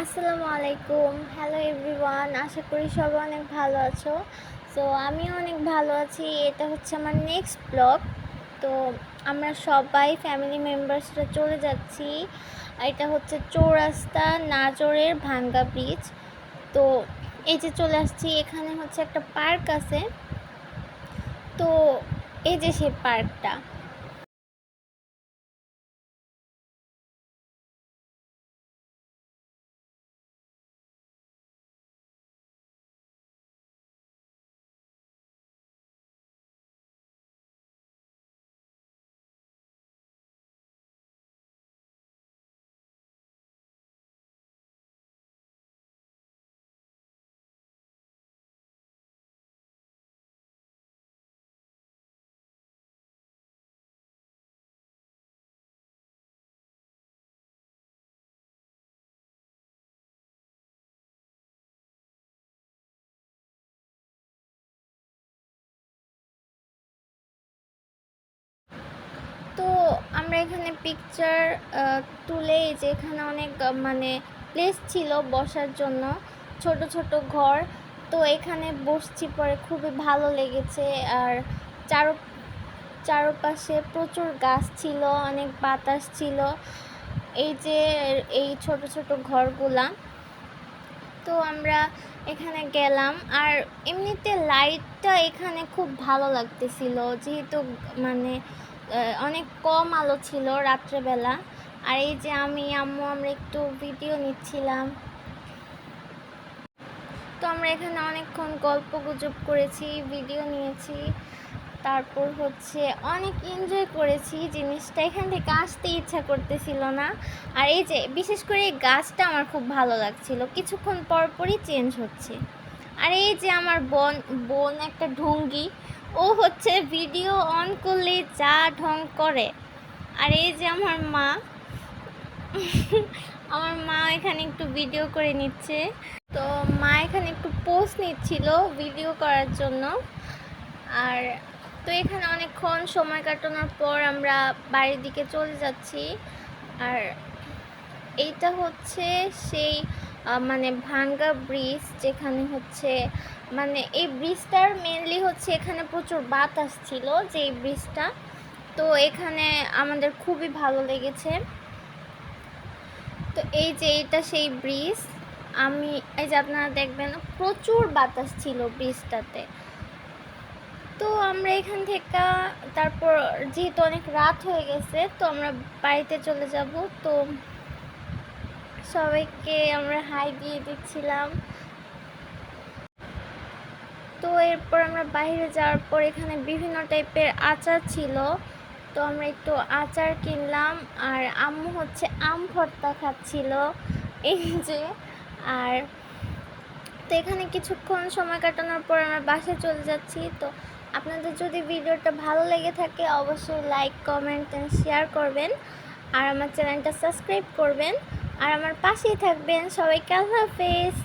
আসসালামু আলাইকুম। Hello everyone, আশা করি সবাই অনেক ভালো আছো। সো আমিও অনেক ভালো আছি। এটা হচ্ছে আমার নেক্সট ব্লগ। তো আমরা সবাই ফ্যামিলি মেম্বার্সরা চলে যাচ্ছি। এটা হচ্ছে চৌরাস্তা নাজরের ভাঙ্গা ব্রিজ। তো এই যে চলে আসছি, এখানে হচ্ছে একটা পার্ক আছে। তো এই যে সেই পার্কটা। তো আমরা এখানে পিকচার তুলে, এই যে এখানে অনেক মানে প্লেস ছিল বসার জন্য, ছোট ছোট ঘর। তো এখানে বসছি, পরে খুবই ভালো লেগেছে। আর চারো চারপাশে প্রচুর গাছ ছিল, অনেক বাতাস ছিল। এই যে এই ছোট ছোট ঘরগুলা। তো আমরা এখানে গেলাম। আর এমনিতে লাইটটা এখানে খুব ভালো লাগতেছিল, যেহেতু মানে অনেক কম আলো ছিল রাত্রেবেলা। আর এই যে আমি আম্মু আমরা একটু ভিডিও নিচ্ছিলাম। তো আমরা এখানে অনেকক্ষণ গল্প গুজব করেছি, ভিডিও নিয়েছি, তারপর হচ্ছে অনেক এনজয় করেছি জিনিসটা। এখান থেকে আসতে ইচ্ছা করতেছিল না। আর এই যে বিশেষ করে এই গাছটা আমার খুব ভালো লাগছিল, কিছুক্ষণ পর পরই চেঞ্জ হচ্ছে। আর এই যে আমার বোন বোন একটা ঢঙ্গি, ও হচ্ছে ভিডিও অন করলে যা ঢং করে। আর এই যে আমার মা আমার মা এখানে একটু ভিডিও করে নিচ্ছে। তো মা এখানে একটু পোস্ট নিচ্ছিল ভিডিও করার জন্য। আর তো এখানে অনেকক্ষণ সময় কাটানোর পর আমরা বাড়ির দিকে চলে যাচ্ছি। আর এইটা হচ্ছে সেই মানে ভাঙ্গা ব্রিজ, যেখানে হচ্ছে মানে এই ব্রিজটার মেনলি হচ্ছে এখানে প্রচুর বাতাস ছিল যে এই ব্রিজটা। তো এখানে আমাদের খুবই ভালো লেগেছে। তো এই যে এইটা সেই ব্রিজ। আমি এই যে আপনারা দেখবেন প্রচুর বাতাস ছিল ব্রিজটাতে। তো আমরা এখান থেকে তারপর যেহেতু অনেক রাত হয়ে গেছে, তো আমরা বাড়িতে চলে যাব। তো সবাইকে আমরা হাই দিয়ে দিচ্ছিলাম। তো এরপর আমরা বাইরে যাওয়ার পর এখানে বিভিন্ন টাইপের আচার ছিল। তো আমরা একটু আচার কিনলাম। আর আম্মু হচ্ছে আম ভর্তা খাচ্ছিল, এই যে। আর তো এখানে কিছুক্ষণ সময় কাটানোর পর আমরা বাসায় চলে যাচ্ছি। তো আপনাদের যদি ভিডিওটা ভালো লেগে থাকে অবশ্যই লাইক কমেন্ট অ্যান্ড শেয়ার করবেন। আর আমার চ্যানেলটা সাবস্ক্রাইব করবেন। আর আমার পাশেই থাকবেন। সবাইকে আল্লাহ হাফেজ।